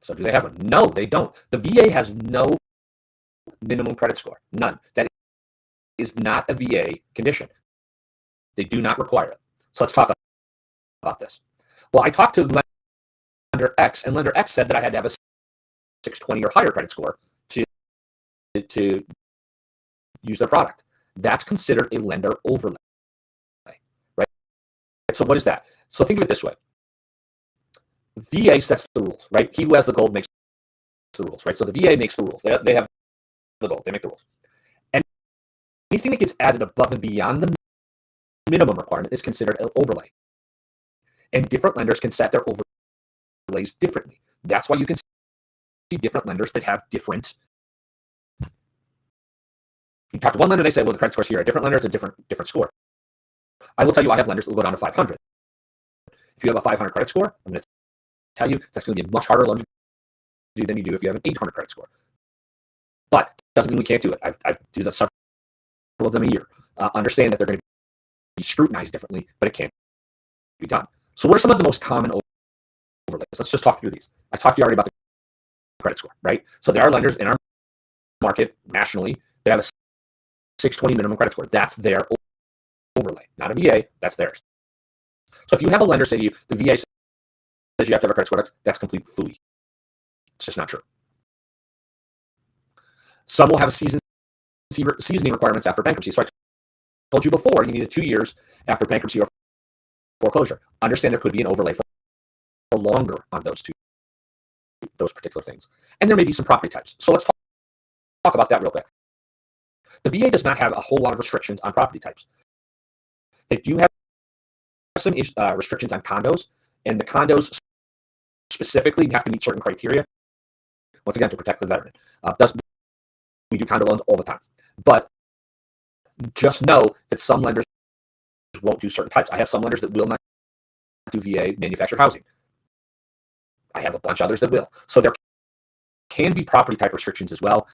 So do they have one? No, they don't. The VA has no minimum credit score. None. That is not a VA condition. They do not require it. So let's talk about this. Well, I talked to lender X, and lender X said that I had to have a 620 or higher credit score to use their product. That's considered a lender overlay, right? So what is that? So think of it this way. VA sets the rules, right? He who has the gold makes the rules, right? So the VA makes the rules. They have the gold. They make the rules. And anything that gets added above and beyond the minimum requirement is considered an overlay. And different lenders can set their overlays differently. That's why you can see different lenders that have different. You talk to one lender, they say, well, the credit score's here. A different lender, it's a different score. I will tell you, I have lenders that will go down to 500. If you have a 500 credit score, I'm going to tell you that's going to be a much harder loan to do than you do if you have an 800 credit score. But doesn't mean we can't do it. I do several of them a year. Understand that they're going to be scrutinized differently, but it can be done. So what are some of the most common overlays? Let's just talk through these. I talked to you already about the credit score, right? So there are lenders in our market nationally that have a 620 minimum credit score. That's their overlay, not a VA. That's theirs. So if you have a lender say to you, the VA says you have to have a credit score, that's complete phooey. It's just not true. Some will have seasoning requirements after bankruptcy. So I told you before, you needed 2 years after bankruptcy or foreclosure. Understand there could be an overlay for longer on those particular things. And there may be some property types. So let's talk about that real quick. The VA does not have a whole lot of restrictions on property types. They do have some restrictions on condos, and the condos specifically have to meet certain criteria, once again, to protect the veteran. We do condo loans all the time. But just know that some lenders won't do certain types. I have some lenders that will not do VA manufactured housing. I have a bunch of others that will. So there can be property type restrictions as well.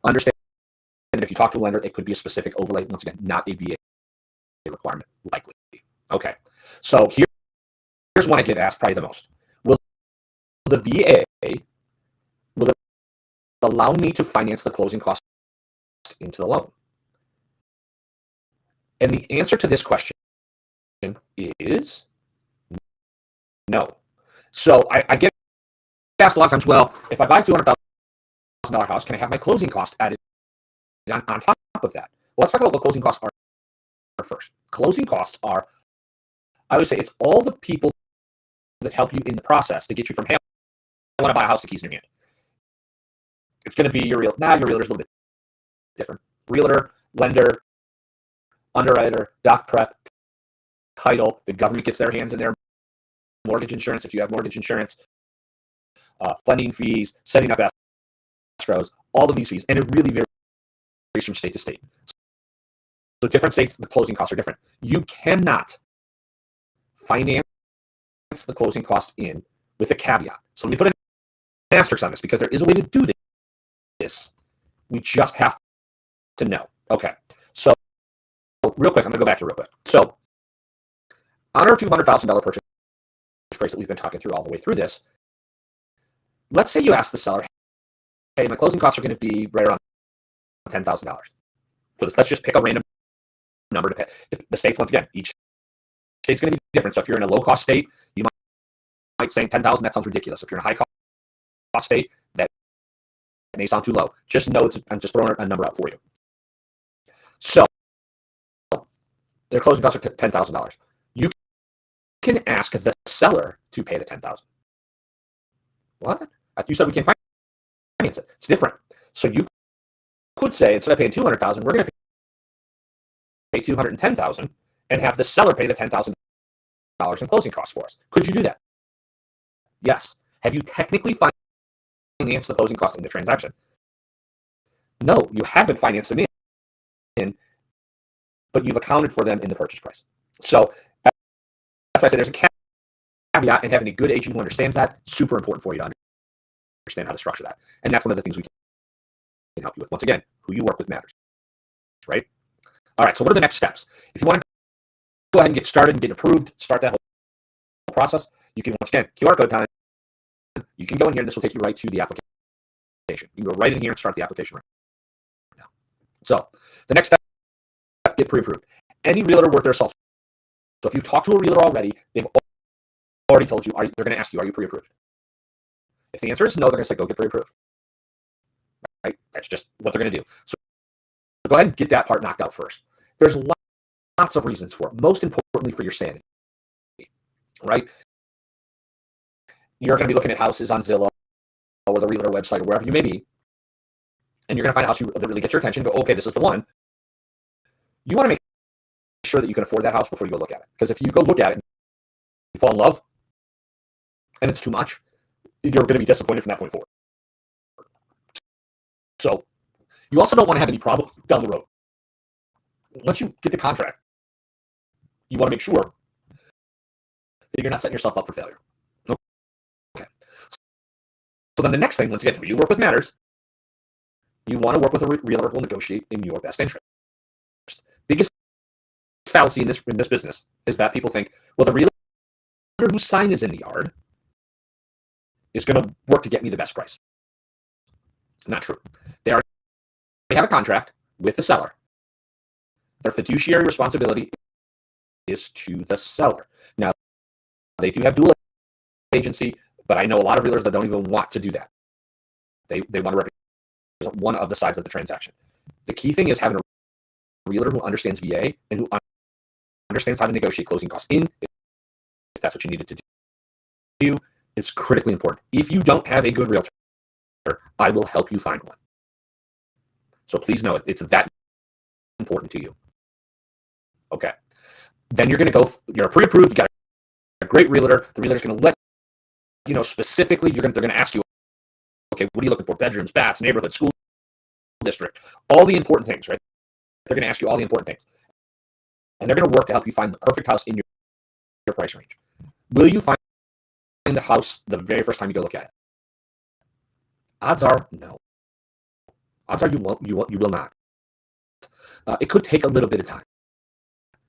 Understand that if you talk to a lender, it could be a specific overlay. Once again, not a VA requirement, likely. Okay. So here's one I get asked probably the most. Will the VA allow me to finance the closing costs into the loan? And the answer to this question is no. So I get asked a lot of times, well, if I buy a $200,000 house, can I have my closing costs added on top of that? Well, let's talk about what closing costs are first. Closing costs are, I would say, it's all the people that help you in the process to get you from, hey, I want to buy a house, the keys in your hand. It's going to be your realtor's a little bit different. Realtor, lender, underwriter, doc prep, title. The government gets their hands in there. Mortgage insurance, if you have mortgage insurance, funding fees, setting up escrows, all of these fees. And it really varies from state to state. So different states, the closing costs are different. You cannot finance the closing cost in with a caveat. So let me put an asterisk on this because there is a way to do this. We just have to know. Okay. So real quick, I'm going to go back here real quick. So on our $200,000 purchase price that we've been talking through all the way through this, let's say you ask the seller, hey, my closing costs are going to be right around $10,000. So let's just pick a random number to pay. The states, once again, each state's going to be different. So if you're in a low-cost state, you might say $10,000, that sounds ridiculous. If you're in a high-cost state, that may sound too low. Just know I'm just throwing a number out for you. So their closing costs are $10,000. You can ask the seller to pay the $10,000. What? You said we can't finance it. It's different. So you could say, instead of paying $200,000, we're going to pay $210,000 and have the seller pay the $10,000 in closing costs for us. Could you do that? Yes. Have you technically financed the closing costs in the transaction? No, you haven't financed them in, but you've accounted for them in the purchase price. So that's why I say there's a caveat, and having a good agent who understands that, super important for you to understand how to structure that. And that's one of the things we help you with. Once again, who you work with matters, right? All right, so what are the next steps? If you want to go ahead and get started and get approved, start that whole process, you can, once again, QR code time. You can go in here, and this will take you right to the application. You can go right in here and start the application right now. So the next step, get pre-approved. Any realtor worth their salt. So if you've talked to a realtor already, they've already told you, they're going to ask you, are you pre-approved? If the answer is no, they're going to say, go get pre-approved. Right? That's just what they're going to do. So go ahead and get that part knocked out first. There's lots of reasons for it. Most importantly, for your sanity. Right? You're going to be looking at houses on Zillow or the realtor website or wherever you may be, and you're going to find a house that really gets your attention. Go, okay, this is the one. You want to make sure that you can afford that house before you go look at it. Because if you go look at it and you fall in love and it's too much, you're going to be disappointed from that point forward. So you also don't want to have any problems down the road. Once you get the contract, you want to make sure that you're not setting yourself up for failure. Okay. So then the next thing, once again, when you work with matters, you want to work with a realtor who will negotiate in your best interest. Biggest fallacy in this business is that people think, well, the realtor whose sign is in the yard is going to work to get me the best price. Not true. They already have a contract with the seller. Their fiduciary responsibility is to the seller. Now, they do have dual agency, but I know a lot of realtors that don't even want to do that. They want to represent one of the sides of the transaction. The key thing is having a realtor who understands VA and who understands how to negotiate closing costs in, if that's what you needed to do. It's critically important. If you don't have a good realtor, I will help you find one. So please know it's that important to you. Okay. Then you're going to go, you're pre-approved, you got a great realtor. The realtor's going to let you know specifically, they're going to ask you, okay, what are you looking for? Bedrooms, baths, neighborhood, school district, all the important things, right? They're going to ask you all the important things. And they're going to work to help you find the perfect house in your price range. Will you find the house the very first time you go look at it? Odds are no. Odds are you will not. It could take a little bit of time.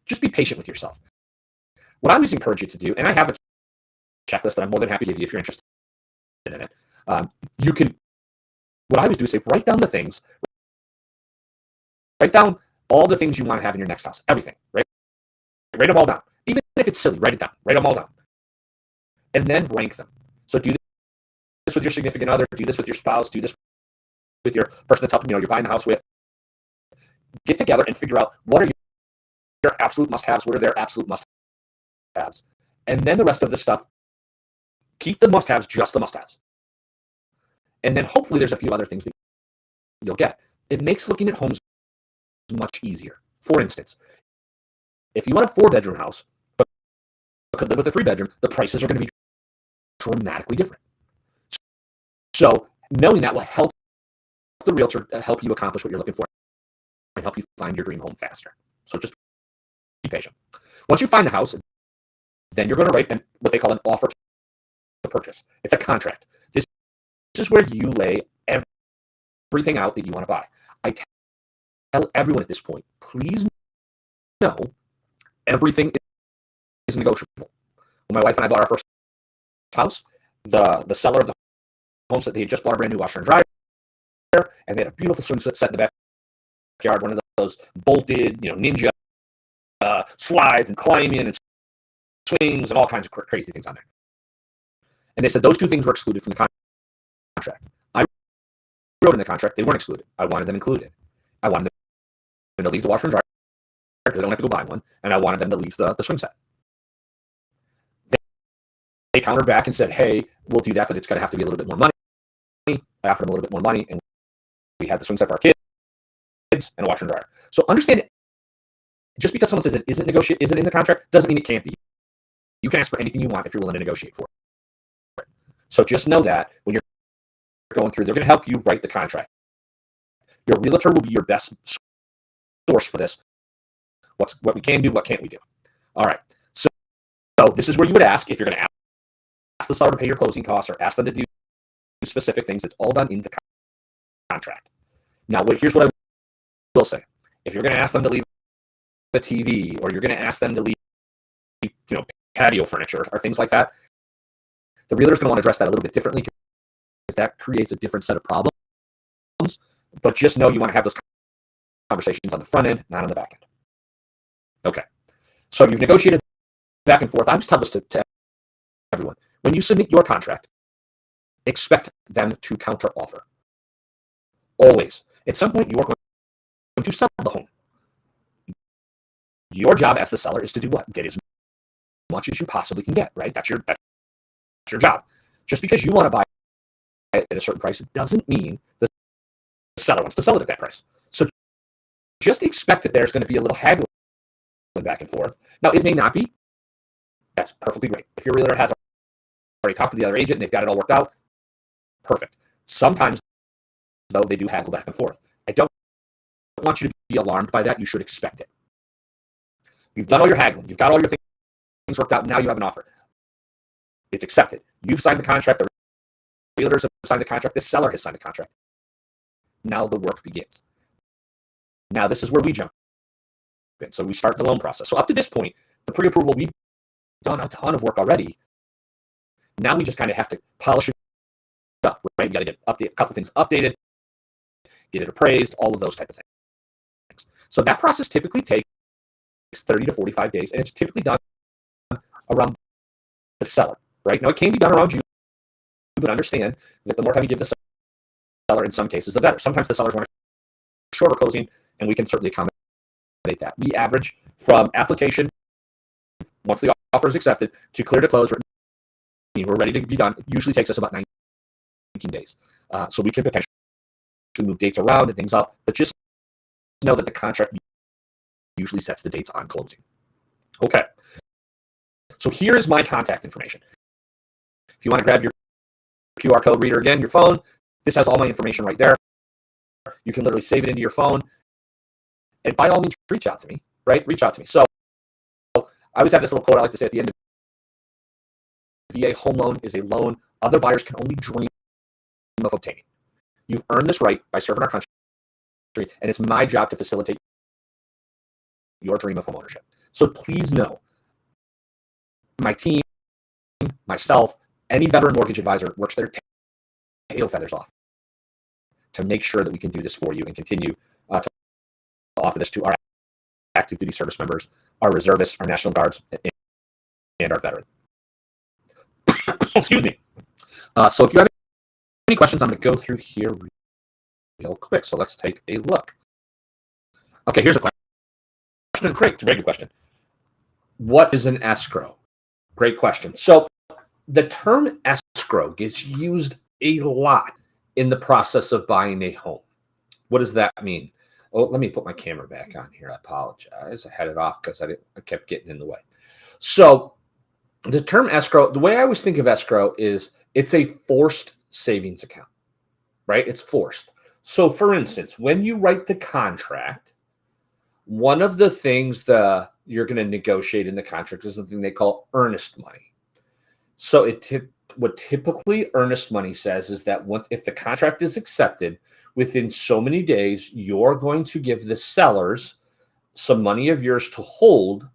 Just be patient with yourself. What I always encourage you to do, and I have a checklist that I'm more than happy to give you if you're interested in it. What I always do is say, write down all the things you want to have in your next house. Everything, right? Write them all down. Even if it's silly, write it down. Write them all down. And then rank them. So do this with your significant other, do this with your spouse, do this with your person that's helping you're buying the house with. Get together and figure out what are your absolute must-haves, what are their absolute must-haves. And then the rest of the stuff, keep the must-haves just the must-haves. And then hopefully there's a few other things that you'll get. It makes looking at homes much easier. For instance, if you want a 4-bedroom house, but could live with a 3-bedroom, the prices are going to be dramatically different. So knowing that will help the realtor help you accomplish what you're looking for and help you find your dream home faster. So just be patient. Once you find the house, then you're going to write what they call an offer to purchase. It's a contract. This is where you lay everything out that you want to buy. I tell everyone at this point, please know everything is negotiable. When my wife and I bought our first house, the seller of the home said they had just bought a brand new washer and dryer, and they had a beautiful swing set in the backyard, one of those bolted, ninja slides and climb in and swings and all kinds of crazy things on there. And they said those two things were excluded from the contract. I wrote in the contract they weren't excluded. I wanted them included. I wanted them to leave the washer and dryer because they don't have to go buy one, and I wanted them to leave the swing set. They countered back and said, hey, we'll do that, but it's going to have to be a little bit more money. I offered them a little bit more money, and we had the swing set for our kids and a washer and dryer. So understand it. Just because someone says it isn't in the contract doesn't mean it can't be. You can ask for anything you want if you're willing to negotiate for it. So just know that when you're going through, they're going to help you write the contract. Your realtor will be your best source for this. What we can do, what can't we do? All right. So this is where you would ask if you're going to ask the seller to pay your closing costs or ask them to do specific things. It's all done in the contract. Now, here's what I will say. If you're going to ask them to leave a TV, or you're going to ask them to leave, patio furniture or things like that, the realtor is going to want to address that a little bit differently, because that creates a different set of problems. But just know you want to have those conversations on the front end, not on the back end. Okay. So you've negotiated back and forth. I just tell this to everyone. When you submit your contract, expect them to counter offer. Always. At some point, you are going to sell the home. Your job as the seller is to do what? Get as much as you possibly can get, right? That's your job. Just because you want to buy it at a certain price, it doesn't mean the seller wants to sell it at that price. So just expect that there's going to be a little haggling back and forth. Now, it may not be. That's perfectly great. If your realtor has already talked to the other agent and they've got it all worked out, perfect. Sometimes, though, they do haggle back and forth. I don't want you to be alarmed by that. You should expect it. You've done all your haggling. You've got all your things worked out. Now you have an offer. It's accepted. You've signed the contract. The realtors have signed the contract. The seller has signed the contract. Now the work begins. Now this is where we jump in. So we start the loan process. So up to this point, the pre-approval, we've done a ton of work already. Now we just kind of have to polish it up, right? We got to get a couple things updated, get it appraised, all of those type of things. So that process typically takes 30 to 45 days, and it's typically done around the seller, right? Now, it can be done around you, but understand that the more time you give the seller, in some cases, the better. Sometimes the sellers want a shorter closing, and we can certainly accommodate that. We average from application, once the offer is accepted, to clear to close, we're ready to be done. It usually takes us about 19 days. So we can potentially move dates around and things up, but just know that the contract usually sets the dates on closing. Okay. So here is my contact information. If you want to grab your QR code reader again, your phone, this has all my information right there. You can literally save it into your phone. And by all means, reach out to me, right? Reach out to me. So I always have this little quote I like to say at the end of VA home loan is a loan other buyers can only dream of obtaining. You've earned this right by serving our country, and it's my job to facilitate your dream of homeownership. So please know, my team, myself, any veteran mortgage advisor works their tail feathers off to make sure that we can do this for you and continue to offer this to our active duty service members, our reservists, our National Guards, and our veterans. Excuse me. So if you have any questions, I'm going to go through here real quick. So let's take a look. Okay, here's a question. Great, it's a very good question. What is an escrow? Great question. So the term escrow gets used a lot in the process of buying a home. What does that mean? Oh, let me put my camera back on here. I apologize. I had it off because I kept getting in the way. So the term escrow, the way I always think of escrow is it's a forced savings account, right? It's forced. So for instance, when you write the contract, one of the things you're going to negotiate in the contract is something they call earnest money. So what typically earnest money says is that if the contract is accepted, within so many days, you're going to give the sellers some money of yours to hold.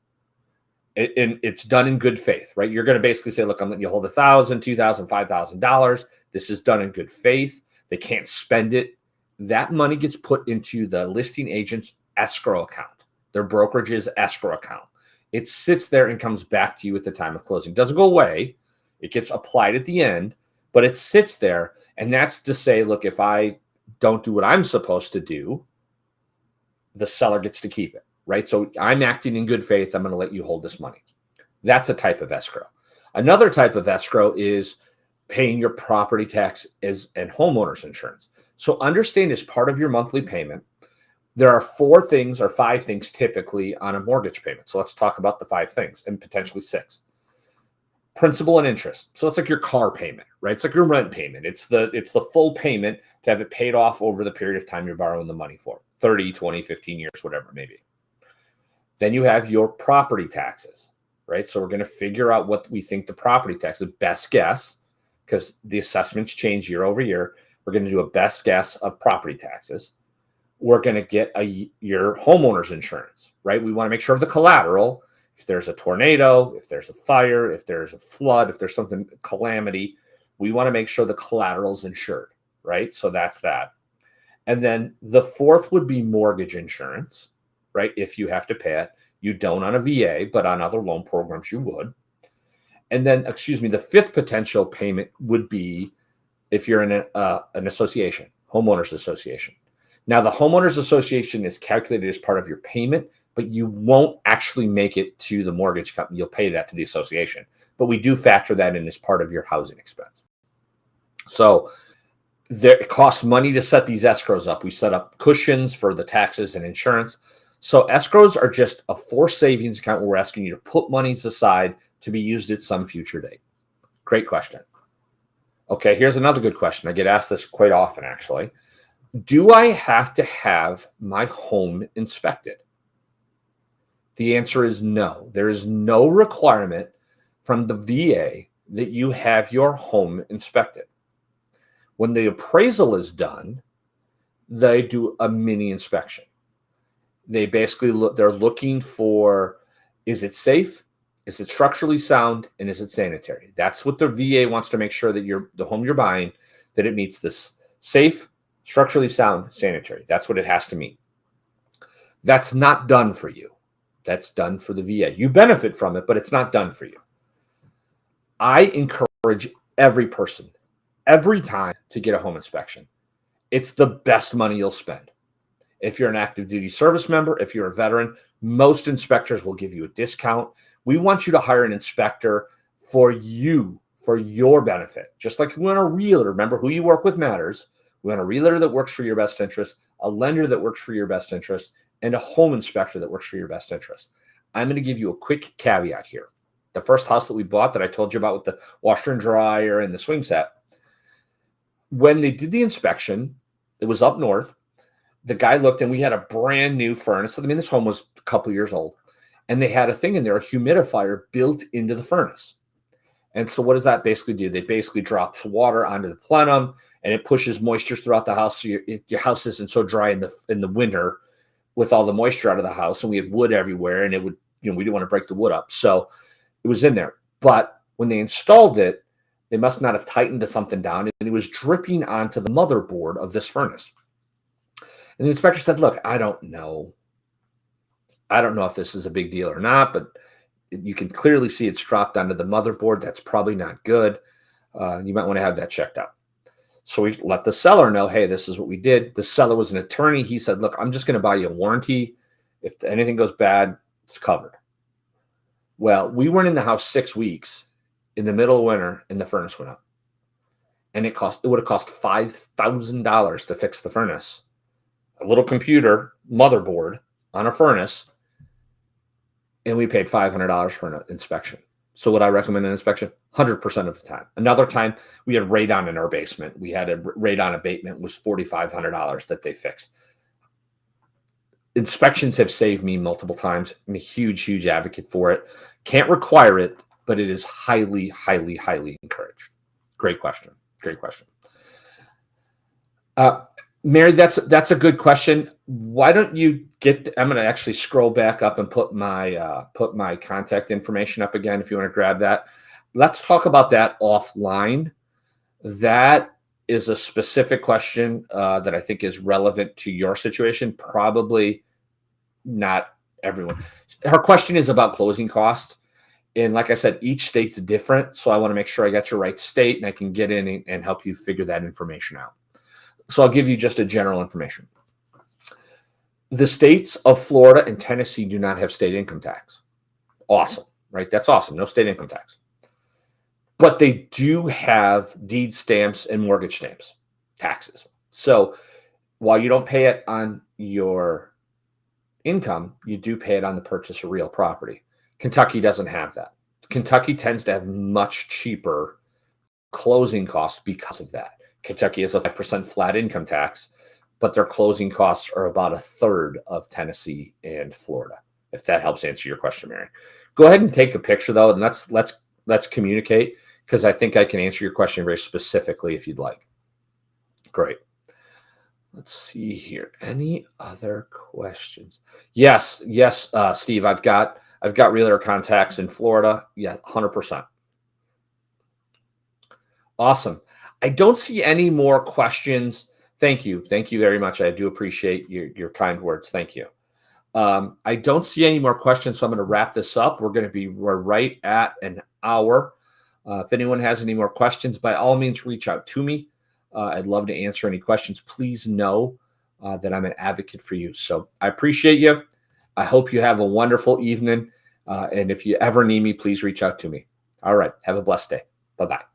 And it's done in good faith, right? You're going to basically say, look, I'm letting you hold $1,000, $2,000, $5,000. This is done in good faith. They can't spend it. That money gets put into the listing agent's escrow account, their brokerage's escrow account. It sits there and comes back to you at the time of closing. It doesn't go away. It gets applied at the end, but it sits there. And that's to say, look, if I don't do what I'm supposed to do, the seller gets to keep it. Right? So I'm acting in good faith. I'm going to let you hold this money. That's a type of escrow. Another type of escrow is paying your property tax and homeowner's insurance. So understand, as part of your monthly payment, there are 4 things or 5 things typically on a mortgage payment. So let's talk about the 5 things, and potentially 6. Principal and interest. So it's like your car payment, right? It's like your rent payment. It's the full payment to have it paid off over the period of time you're borrowing the money for, 30, 20, 15 years, whatever it may be. Then you have your property taxes, right? So we're going to figure out what we think the property tax is, best guess, because the assessments change year over year. We're going to do a best guess of property taxes. we're going to get your homeowner's insurance, right? We want to make sure of the collateral. If there's a tornado, if there's a fire, if there's a flood, if there's something calamity, we want to make sure the collateral's insured, right? So that's that. And then the fourth would be mortgage insurance, right? If you have to pay it, you don't on a VA, but on other loan programs you would. And then, the fifth potential payment would be if you're in an association, homeowners association. Now, the homeowners association is calculated as part of your payment, but you won't actually make it to the mortgage company. You'll pay that to the association, but we do factor that in as part of your housing expense. So it costs money to set these escrows up. We set up cushions for the taxes and insurance. So escrows are just a forced savings account where we're asking you to put monies aside to be used at some future date. Great question. Okay, here's another good question. I get asked this quite often, actually. Do I have to have my home inspected? The answer is no. There is no requirement from the VA that you have your home inspected. When the appraisal is done, they do a mini inspection. They basically they're looking for, is it safe? Is it structurally sound? And is it sanitary? That's what the VA wants to make sure that the home you're buying, that it meets this safe, structurally sound, sanitary. That's what it has to meet. That's not done for you. That's done for the VA. You benefit from it, but it's not done for you. I encourage every person, every time, to get a home inspection. It's the best money you'll spend. If you're an active duty service member, if you're a veteran, most inspectors will give you a discount. We want you to hire an inspector for you, for your benefit. Just like we want a realtor. Remember, who you work with matters. We want a realtor that works for your best interest, a lender that works for your best interest, and a home inspector that works for your best interest. I'm going to give you a quick caveat here. The first house that we bought that I told you about with the washer and dryer and the swing set, when they did the inspection, it was up north. The guy looked and we had a brand new furnace. I mean, this home was a couple years old. And they had a thing in there, a humidifier built into the furnace. And so what does that basically do? They basically drops water onto the plenum and it pushes moisture throughout the house. So your house isn't so dry in the winter with all the moisture out of the house. And we had wood everywhere and it would, we didn't want to break the wood up. So it was in there. But when they installed it, they must not have tightened something down and it was dripping onto the motherboard of this furnace. And the inspector said, look, I don't know. I don't know if this is a big deal or not, but you can clearly see it's dropped onto the motherboard. That's probably not good. You might want to have that checked out. So we let the seller know, hey, this is what we did. The seller was an attorney. He said, look, I'm just going to buy you a warranty. If anything goes bad, it's covered. Well, we weren't in the house 6 weeks in the middle of winter and the furnace went up. And it would have cost $5,000 to fix the furnace. A little computer motherboard on a furnace. And we paid $500 for an inspection. So would I recommend an inspection? 100% of the time. Another time, we had radon in our basement. We had a radon abatement, was $4,500 that they fixed. Inspections have saved me multiple times. I'm a huge, huge advocate for it. Can't require it, but it is highly, highly, highly encouraged. Great question. Great question. Mary, that's a good question. Why don't you I'm going to actually scroll back up and put my contact information up again if you want to grab that. Let's talk about that offline. That is a specific question that I think is relevant to your situation. Probably not everyone. Her question is about closing costs. And like I said, each state's different. So I want to make sure I got your right state and I can get in and help you figure that information out. So I'll give you just a general information. The states of Florida and Tennessee do not have state income tax. Awesome, right? That's awesome. No state income tax. But they do have deed stamps and mortgage stamps, taxes. So while you don't pay it on your income, you do pay it on the purchase of real property. Kentucky doesn't have that. Kentucky tends to have much cheaper closing costs because of that. Kentucky has a 5% flat income tax, but their closing costs are about a third of Tennessee and Florida, if that helps answer your question, Mary. Go ahead and take a picture, though, and let's communicate, because I think I can answer your question very specifically if you'd like. Great. Let's see here. Any other questions? Yes, yes, Steve. I've got realtor contacts in Florida. Yeah, 100%. Awesome. I don't see any more questions. Thank you very much. I do appreciate your kind words. Thank you. I don't see any more questions, so I'm going to wrap this up. We're right at an hour. If anyone has any more questions, by all means, reach out to me. I'd love to answer any questions. Please know that I'm an advocate for you. So I appreciate you. I hope you have a wonderful evening. And if you ever need me, please reach out to me. All right. Have a blessed day. Bye bye.